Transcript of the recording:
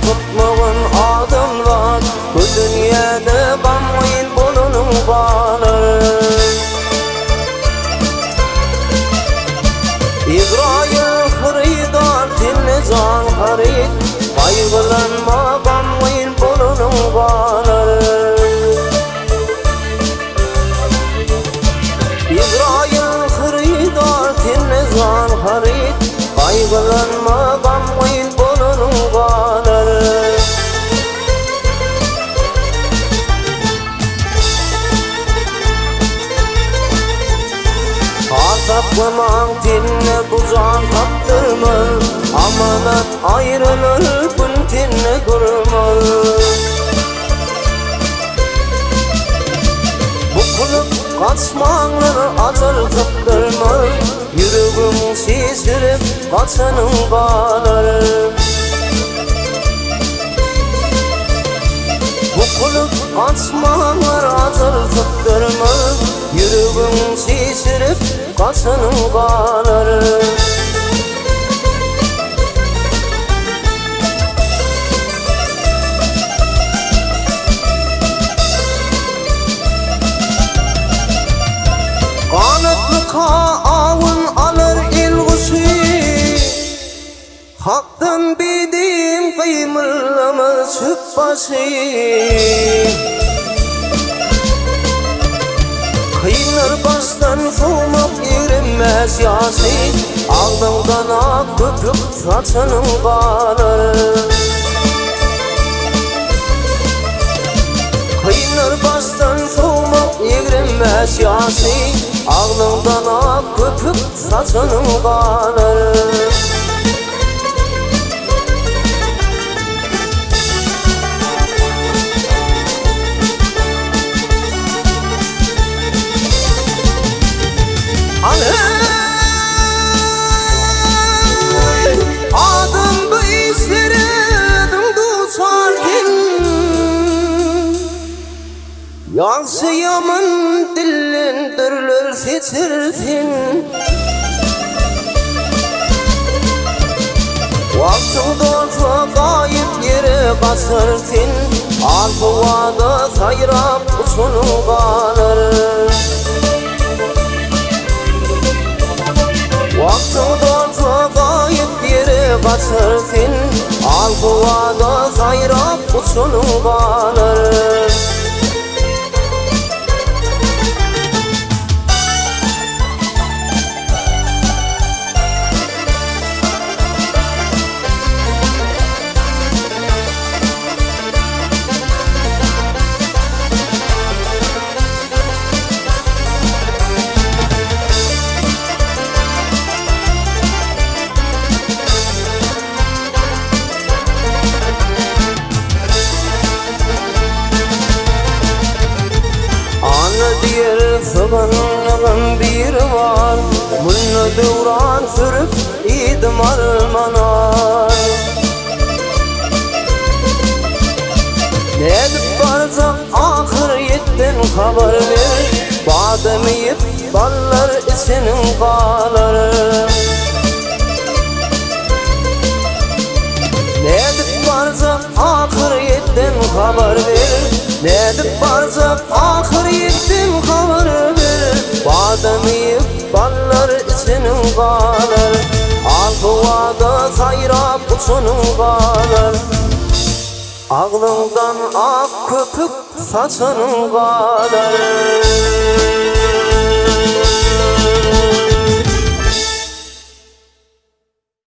tutmağın adım var. Bu dünyada gamıyın bulunun bağları. İbrahim hıridar dinle can harid, kaygılanma gamıyın bulunun bağları. İbrahim hıridar dinle can harid, kaygılanma gamıyın bulunun bağları. Tapmaman dinle bu can kaptırma, amanat ayrılır bu dinle durma. Bu kulup kaçmanları acır tıktırma, yüreğim şişirip kaçanın bağları. Bu kulup kaçmanları acır tıktırma, yüreğim şişirip kaçanın bağları. Kanatlı kaavun alır ilgisi, haktan bidim kıymırlama çıkbası. Kıyınlar baştan soğumak erinmez yası, aldımdan ak köpük saçanın bağları. Kıyınlar baştan soğumak erinmez yası, aldımdan ak köpük saçanın bağları. Adım bu işlerin duçardın, yansıyamın dillendirler seçirdin. Vaktin dolsa gayet yere basırdın, Alpuvada sayrap uçunu bağları. Vaktin dolsa gayet yere basırdın, Alpuvada sayrap uçunu bağları. Diğer sıvanın bir var, bunu devran sürüp idim armana. Ne edip barzak ahiriyetten haber ver, badem yiyip ballar içinin bağları. Ne edip barzak ahiriyetten haber ver, ne edip barzak ahiriyetten haber ver, badem yiyip ballar içinin bağlar. Alpuvada sayrap uçunun bağlar. Ağlından ak köpük saçanın bağlar.